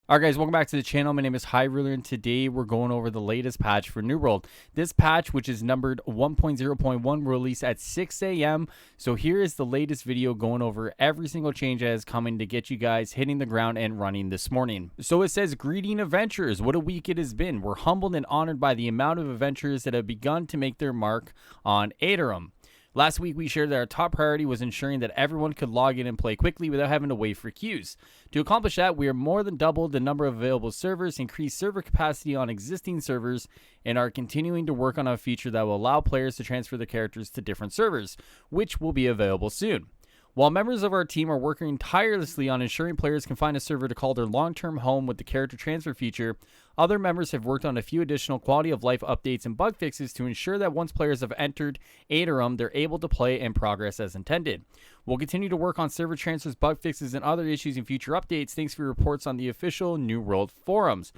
Alright guys, welcome back to the channel. My name is Highruler and today we're going over the latest patch for New World. This patch, which is numbered 1.0.1, will release at 6 a.m. So here is the latest video going over every single change that is coming to get you guys hitting the ground and running this morning. So it says, greeting adventurers, what a week it has been. We're humbled and honored by the amount of adventurers that have begun to make their mark on Aetherum. Last week, we shared that our top priority was ensuring that everyone could log in and play quickly without having to wait for queues. To accomplish that, we are more than doubled the number of available servers, increased server capacity on existing servers, and are continuing to work on a feature that will allow players to transfer their characters to different servers, which will be available soon. While members of our team are working tirelessly on ensuring players can find a server to call their long-term home with the character transfer feature, other members have worked on a few additional quality of life updates and bug fixes to ensure that once players have entered Aetherum, they're able to play and progress as intended. We'll continue to work on server transfers, bug fixes, and other issues in future updates. Thanks for your reports on the official New World forums.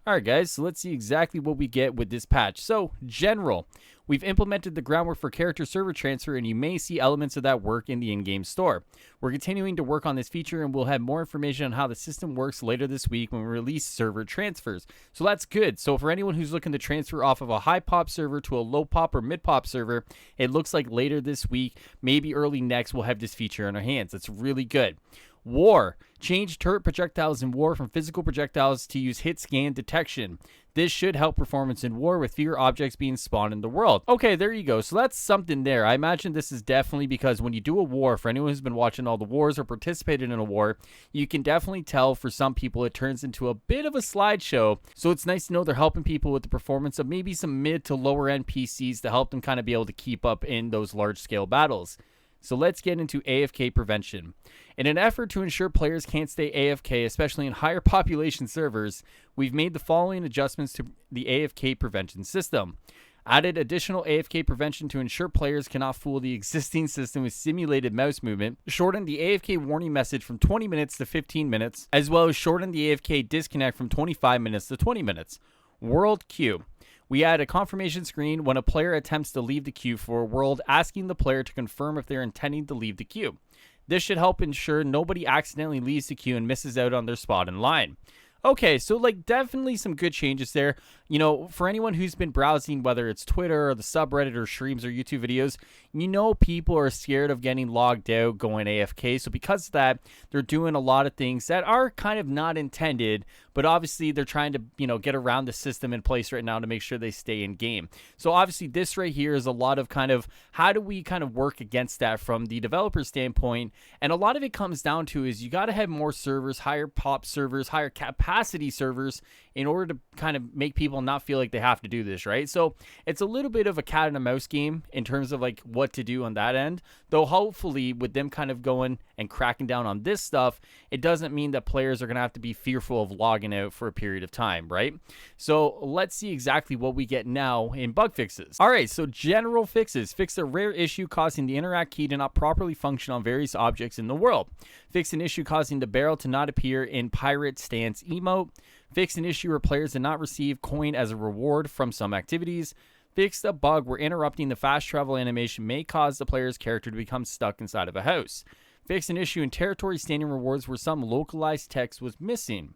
Alright guys, so let's see exactly what we get with this patch. So, general. We've implemented the groundwork for character server transfer, and you may see elements of that work in the in-game store. We're continuing to work on this feature, and we'll have more information on how the system works later this week when we release server transfers. So that's good. So for anyone who's looking to transfer off of a high pop server to a low pop or mid pop server, it looks like later this week, maybe early next, we'll have this feature in our hands. That's really good. War. Change turret projectiles in War from physical projectiles to use hit scan detection. This should help performance in War with fewer objects being spawned in the world. Okay, there you go. So that's something there. I imagine this is definitely because when you do a war, for anyone who's been watching all the wars or participated in a war, you can definitely tell for some people it turns into a bit of a slideshow. So it's nice to know they're helping people with the performance of maybe some mid to lower end PCs to help them kind of be able to keep up in those large scale battles. So let's get into Afk Prevention. In an effort to ensure players can't stay AFK, especially in higher population servers, we've made the following adjustments to the Afk Prevention system. Added additional Afk Prevention to ensure players cannot fool the existing system with simulated mouse movement, shortened the AFK warning message from 20 minutes to 15 minutes, as well as shortened the AFK disconnect from 25 minutes to 20 minutes. World queue. We add a confirmation screen when a player attempts to leave the queue for a world, asking the player to confirm if they're intending to leave the queue. This should help ensure nobody accidentally leaves the queue and misses out on their spot in line. Okay, so like definitely some good changes there. You know, for anyone who's been browsing, whether it's Twitter or the subreddit or streams or YouTube videos, you know people are scared of getting logged out going AFK. So because of that, they're doing a lot of things that are kind of not intended, but obviously they're trying to, you know, get around the system in place right now to make sure they stay in game. So obviously this right here is a lot of kind of how do we kind of work against that from the developer standpoint. And a lot of it comes down to is you got to have more servers, higher pop servers, higher capacity servers in order to kind of make people not feel like they have to do this, right? So it's a little bit of a cat and a mouse game in terms of like what to do on that end, though hopefully with them kind of going and cracking down on this stuff, it doesn't mean that players are going to have to be fearful of logging out for a period of time, right? So let's see exactly what we get now in bug fixes. All right, so general fixes. Fix a rare issue causing the interact key to not properly function on various objects in the world. Fix an issue causing the barrel to not appear in pirate stance emote. Fix an issue where players did not receive coin as a reward from some activities. Fixed a bug where interrupting the fast travel animation may cause the player's character to become stuck inside of a house. Fixed an issue in territory standing rewards where some localized text was missing.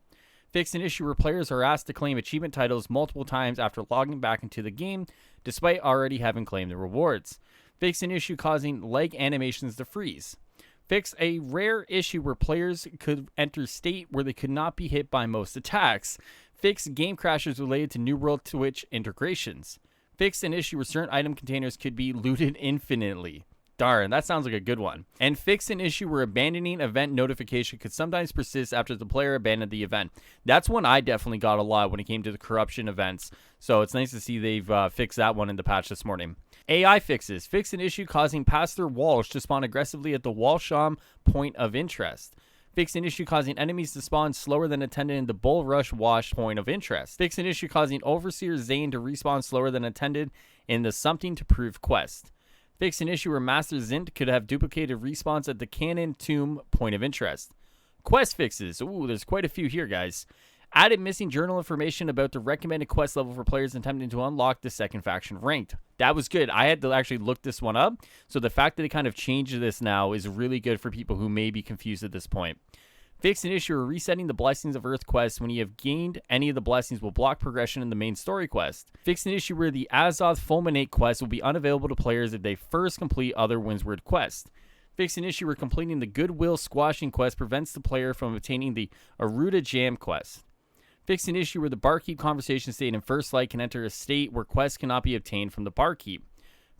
Fixed an issue where players are asked to claim achievement titles multiple times after logging back into the game, despite already having claimed the rewards. Fixed an issue causing leg animations to freeze. Fix a rare issue where players could enter state where they could not be hit by most attacks. Fix game crashes related to New World Twitch integrations. Fix an issue where certain item containers could be looted infinitely. Darn, that sounds like a good one. And fix an issue where abandoning event notification could sometimes persist after the player abandoned the event. That's one I definitely got a lot when it came to the corruption events. So it's nice to see they've fixed that one in the patch this morning. AI fixes. Fix an issue causing pass-through walls to spawn aggressively at the Walsham point of interest. Fix an issue causing enemies to spawn slower than intended in the Bull Rush Wash point of interest. Fix an issue causing Overseer Zane to respawn slower than intended in the Something to Prove quest. Fix an issue where Master Zint could have duplicated respawns at the Cannon Tomb point of interest. Quest fixes. Ooh, there's quite a few here, guys. Added missing journal information about the recommended quest level for players attempting to unlock the second faction ranked. That was good. I had to actually look this one up. So the fact that they kind of changed this now is really good for people who may be confused at this point. Fix an issue where resetting the Blessings of Earth quest when you have gained any of the blessings will block progression in the main story quest. Fix an issue where the Azoth Fulminate quest will be unavailable to players if they first complete other Windsward quests. Fix an issue where completing the Goodwill Squashing quest prevents the player from obtaining the Aruda Jam quest. Fix an issue where the Barkeep conversation state in First Light can enter a state where quests cannot be obtained from the Barkeep.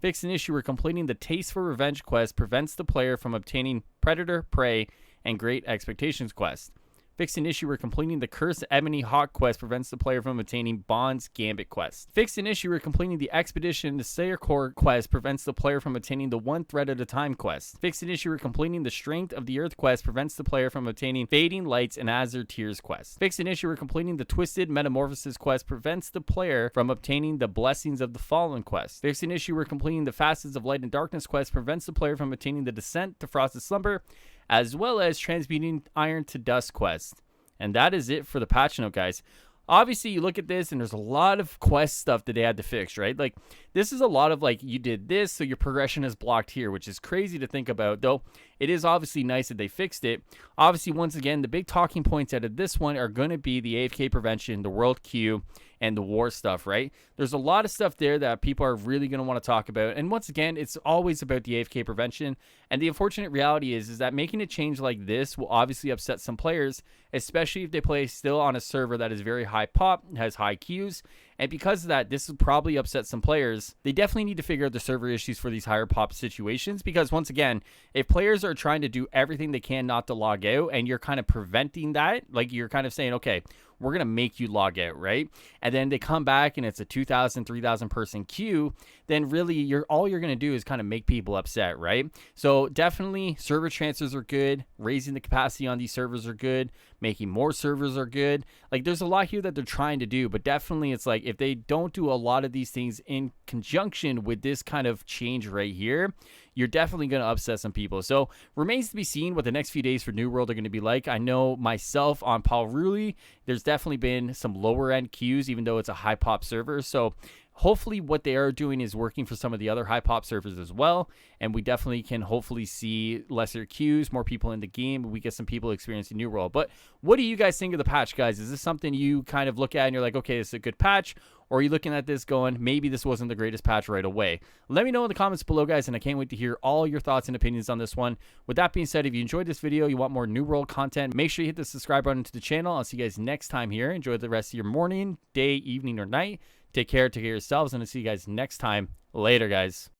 Fix an issue where completing the Taste for Revenge quest prevents the player from obtaining Predator, Prey, and Great Expectations quest. Fix an issue where completing the Cursed Ebony Hawk quest prevents the player from obtaining Bond's Gambit quest. Fix an issue where completing the Expedition to Slayer Core quest prevents the player from obtaining the One Thread at a Time quest. Fix an issue where completing the Strength of the Earth quest prevents the player from obtaining Fading Lights and Azure Tears quest. Fix an issue where completing the Twisted Metamorphosis quest prevents the player from obtaining the Blessings of the Fallen quest. Fix an issue where completing the Facets of Light and Darkness quest prevents the player from obtaining the Descent to Frosted Slumber, as well as Transmuting Iron to Dust quest. And that is it for the patch note, guys. Obviously, you look at this and there's a lot of quest stuff that they had to fix, right? Like, this is a lot of, like, you did this, so your progression is blocked here, which is crazy to think about, though it is obviously nice that they fixed it. Obviously, once again, the big talking points out of this one are going to be the AFK prevention, the world queue, and the war stuff, right? There's a lot of stuff there that people are really going to want to talk about. And once again, it's always about the AFK prevention. And the unfortunate reality is that making a change like this will obviously upset some players, especially if they play still on a server that is very high pop, has high queues. And because of that, this will probably upset some players. They definitely need to figure out the server issues for these higher pop situations, because once again, if players are trying to do everything they can not to log out, and you're kind of preventing that, like you're kind of saying, okay, we're going to make you log out, right? And then they come back and it's a 2,000, 3,000 person queue, then really all you're going to do is kind of make people upset, right? So definitely server transfers are good. Raising the capacity on these servers are good. Making more servers are good. Like, there's a lot here that they're trying to do, but definitely it's like if they don't do a lot of these things in conjunction with this kind of change right here, you're definitely going to upset some people. So remains to be seen what the next few days for New World are going to be like. I know myself on Highruler, there's definitely been some lower end queues, even though it's a high pop server. So hopefully what they are doing is working for some of the other high pop servers as well. And we definitely can hopefully see lesser queues, more people in the game. We get some people experiencing New World. But what do you guys think of the patch, guys? Is this something you kind of look at and you're like, okay, this is a good patch? Or are you looking at this going, maybe this wasn't the greatest patch right away? Let me know in the comments below, guys, and I can't wait to hear all your thoughts and opinions on this one. With that being said, if you enjoyed this video, you want more New World content, make sure you hit the subscribe button to the channel. I'll see you guys next time here. Enjoy the rest of your morning, day, evening, or night. Take care of yourselves, and I'll see you guys next time. Later, guys.